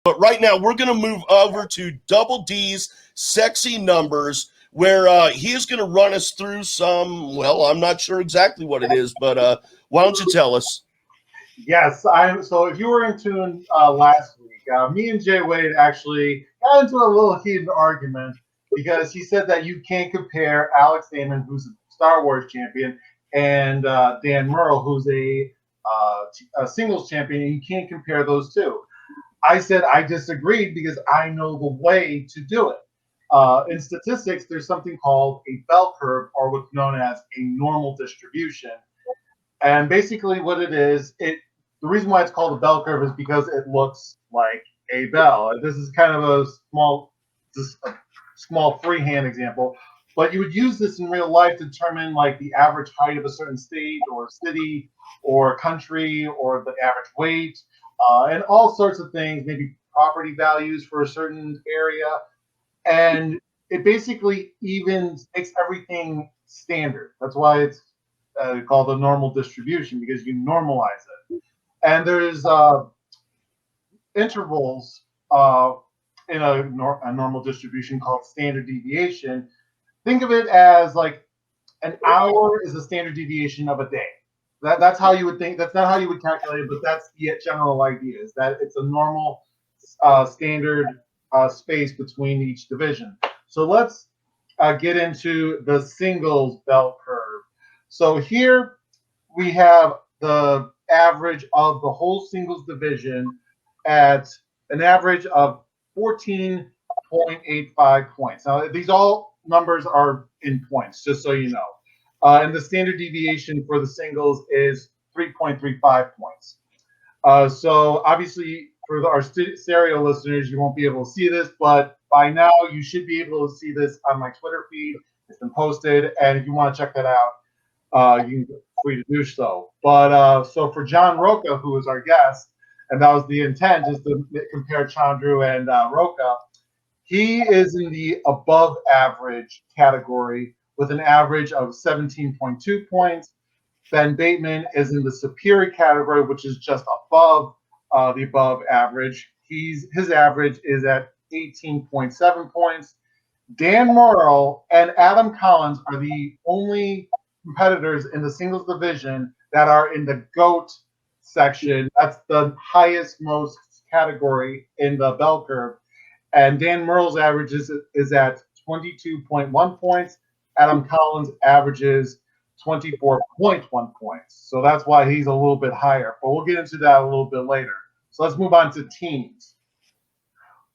But right now, we're going to move over to Double D's Sexy Numbers, where he is going to run us through some, well, I'm not sure exactly what it is, but why don't you tell us? Yes, I'm. So if you were in tune last week, me and Jay Wade actually got into a little heated argument because he said that you can't compare Alex Damon, who's a Star Wars champion, and Dan Murrell, who's a singles champion, and you can't compare those two. I said I disagreed because I know the way to do it. In statistics, there's something called a bell curve, or what's known as a normal distribution. And basically, what it is, the reason why it's called a bell curve is because it looks like a bell. This is kind of just a small freehand example, but you would use this in real life to determine like the average height of a certain state or city or country or the average weight and all sorts of things, maybe property values for a certain area. And it basically even makes everything standard. That's why it's called a normal distribution because you normalize it. And there's intervals in a normal distribution called standard deviation. Think of it as like an hour is a standard deviation of a day. That's how you would think. That's not how you would calculate it, but that's the general idea. Is that it's a normal standard space between each division. So let's get into the singles bell curve. So here we have the average of the whole singles division at an average of 14.85 points. Now, these all numbers are in points, just so you know. And the standard deviation for the singles is 3.35 points. So obviously, for our stereo listeners, you won't be able to see this, but by now you should be able to see this on my Twitter feed. It's been posted, and if you want to check that out, you can free to do so. But so for John Roca, who is our guest, and that was the intent, is to compare Chandru and Roca. He is in the above average category with an average of 17.2 points. Ben Bateman is in the superior category, which is just above the above average. His average is at 18.7 points. Dan Murrell and Adam Collins are the only competitors in the singles division that are in the GOAT section. That's the highest, most category in the bell curve. And Dan Murrell's average is at 22.1 points. Adam Collins averages 24.1 points. So that's why he's a little bit higher. But we'll get into that a little bit later. So let's move on to teams.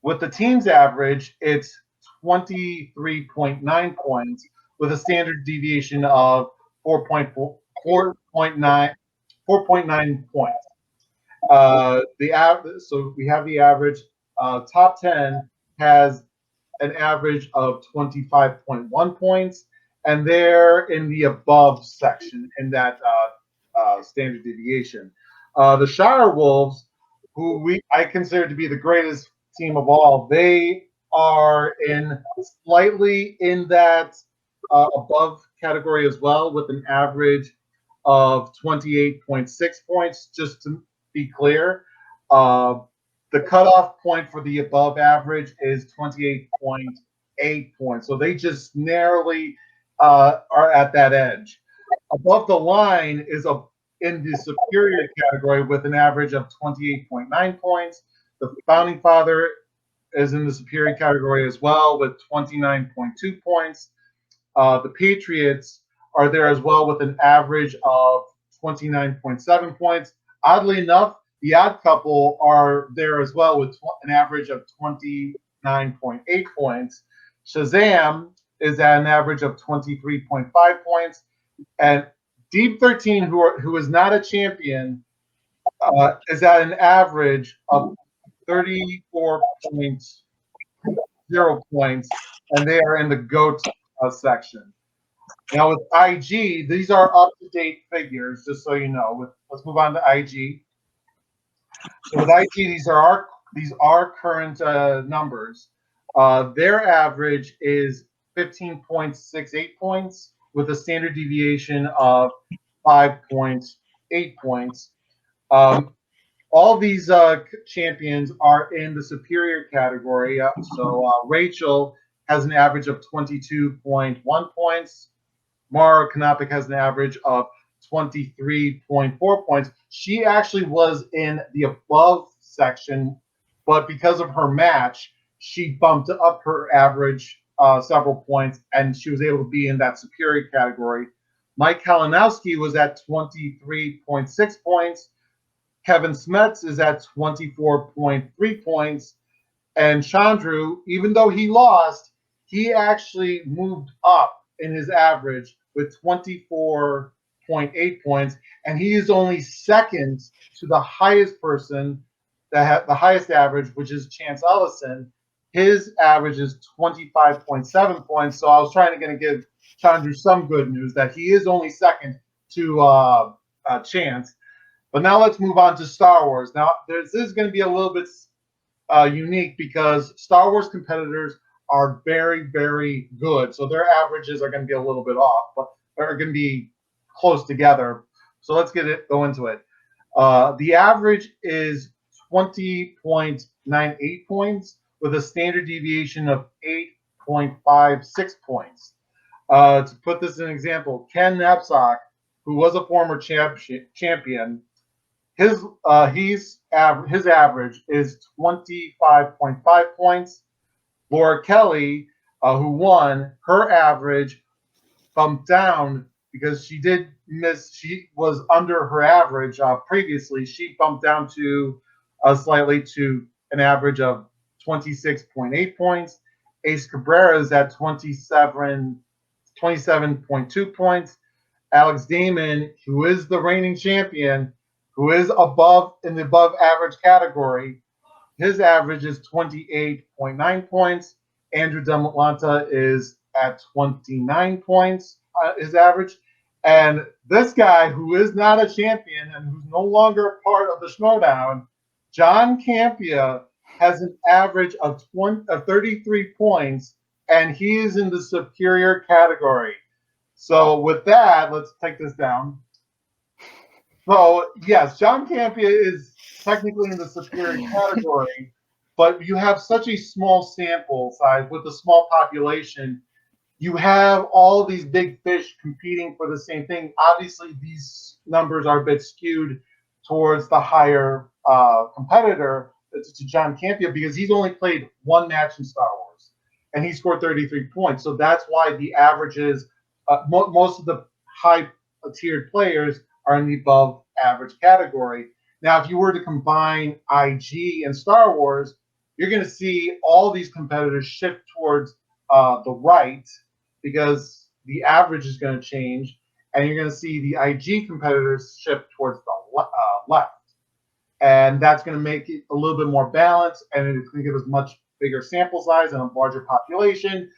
With the team's average, it's 23.9 points with a standard deviation of 4.9 points. So we have the average. Top 10 has an average of 25.1 points, and they're in the above section in that standard deviation. The Shire Wolves, who I consider to be the greatest team of all, they are in slightly in that above category as well, with an average of 28.6 points. Just to be clear, the cutoff point for the above average is 28.8 points. So they just narrowly are at that edge. Above the line is in the superior category with an average of 28.9 points. The founding father is in the superior category as well with 29.2 points. The Patriots are there as well with an average of 29.7 points. Oddly enough, the Odd Couple are there as well with an average of 29.8 points. Shazam is at an average of 23.5 points. And Deep 13, who is not a champion, is at an average of 34.0 points, and they are in the GOAT section. Now with IG, these are up-to-date figures, just so you know. Let's move on to IG. So with IG, these are current numbers. Their average is 15.68 points with a standard deviation of 5.8 points. all these champions are in the superior category. So Rachel has an average of 22.1 points. Mara Kanapik has an average of 23.4 points. She actually was in the above section, but because of her match, she bumped up her average several points, and she was able to be in that superior category. Mike Kalinowski was at 23.6 points. Kevin Smets is at 24.3 points. And Chandru, even though he lost, he actually moved up in his average with 24.8 points. And he is only second to the highest person that had the highest average, which is Chance Ellison. His average is 25.7 points. So I was trying to give Chandru some good news that he is only second to Chance. But now let's move on to Star Wars. Now, this is going to be a little bit unique because Star Wars competitors are very, very good. So their averages are going to be a little bit off, but they're going to be close together. So let's go into it. The average is 20.98 points with a standard deviation of 8.56 points. To put this in an example, Ken Napzok, who was a former champion, his average is 25.5 points. Laura Kelly, who won, her average bumped down because she did miss. She was under her average previously. She bumped down to slightly to an average of 26.8 points. Ace Cabrera is at 27.2 points. Alex Damon, who is the reigning champion, who is in the above average category, his average is 28.9 points. Andrew Demotlanta is at 29 points, his average. And this guy, who is not a champion and who's no longer a part of the Schmoedown, John Campia, has an average of 33 points, and he is in the superior category. So with that, let's take this down. So yes, John Campia is technically in the superior category, but you have such a small sample size with a small population. You have all these big fish competing for the same thing. Obviously, these numbers are a bit skewed towards the higher competitor, to John Campia, because he's only played one match in Star Wars, and he scored 33 points. So that's why the averages, most of the high-tiered players are in the above average category. Now, if you were to combine IG and Star Wars, you're going to see all these competitors shift towards the right because the average is going to change, and you're going to see the IG competitors shift towards the left. And that's going to make it a little bit more balanced, and it's going to give us much bigger sample size and a larger population.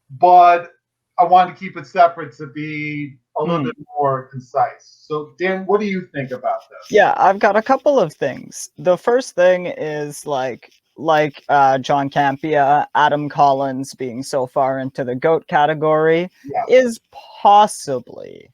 But I wanted to keep it separate to be a little bit more concise. So, Dan, what do you think about this? Yeah, I've got a couple of things. The first thing is like John Campia, Adam Collins being so far into the GOAT category is possibly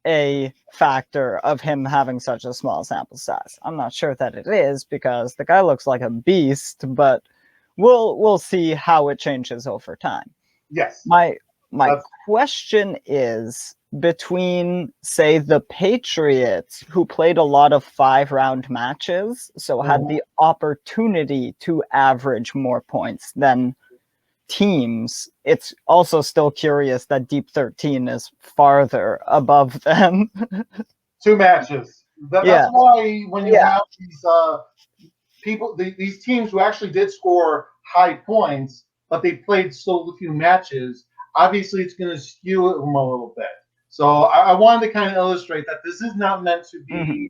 a factor of him having such a small sample size. I'm not sure that it is because the guy looks like a beast, but we'll see how it changes over time. Yes. My question is, between, say, the Patriots, who played a lot of 5-round matches, so had the opportunity to average more points than teams, it's also still curious that Deep 13 is farther above them. 2 matches. That's why when you have these people, these teams who actually did score high points, but they played so few matches, obviously it's going to skew them a little bit. So I wanted to kind of illustrate that this is not meant to be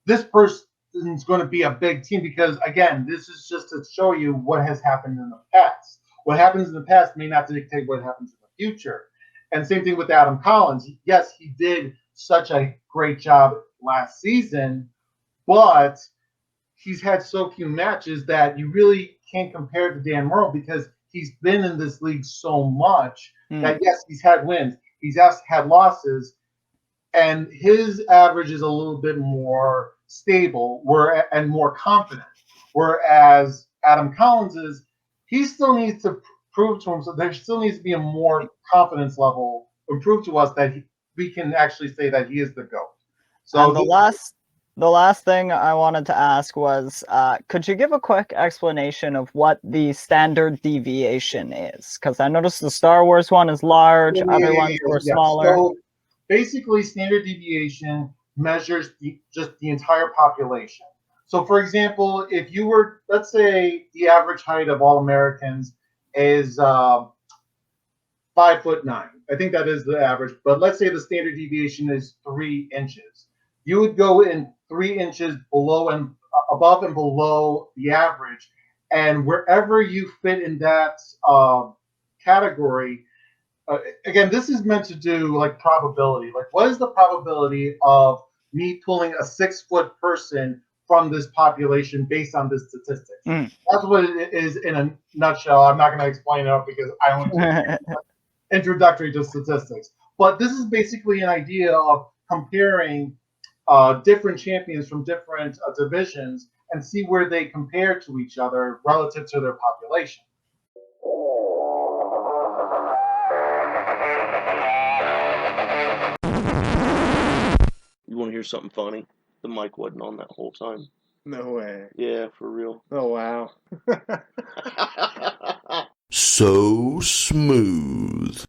this person's going to be a big team, because again, this is just to show you what has happened in the past. What happens in the past may not dictate what happens in the future. And same thing with Adam Collins. Yes, he did such a great job last season, but he's had so few matches that you really can't compare to Dan Murrow, because he's been in this league so much that yes, he's had wins, he's had losses, and his average is a little bit more stable and more confident. Whereas Adam Collins he still needs to prove to himself. There still needs to be a more confidence level prove to us that we can actually say that he is the GOAT. So and the last thing I wanted to ask was, could you give a quick explanation of what the standard deviation is? Because I noticed the Star Wars one is large, other ones were smaller. So basically, standard deviation measures just the entire population. So, for example, if you were, let's say, the average height of all Americans is 5'9". I think that is the average. But let's say the standard deviation is 3 inches. You would go in 3 inches below and above and below the average, and wherever you fit in that category. Again, this is meant to do like probability. Like, what is the probability of me pulling a 6-foot person from this population based on this statistics? That's what it is in a nutshell. I'm not going to explain it because I only introductory to statistics. But this is basically an idea of comparing different champions from different divisions and see where they compare to each other relative to their population. You want to hear something funny? The mic wasn't on that whole time. No way. Yeah, for real. Oh, wow. So smooth.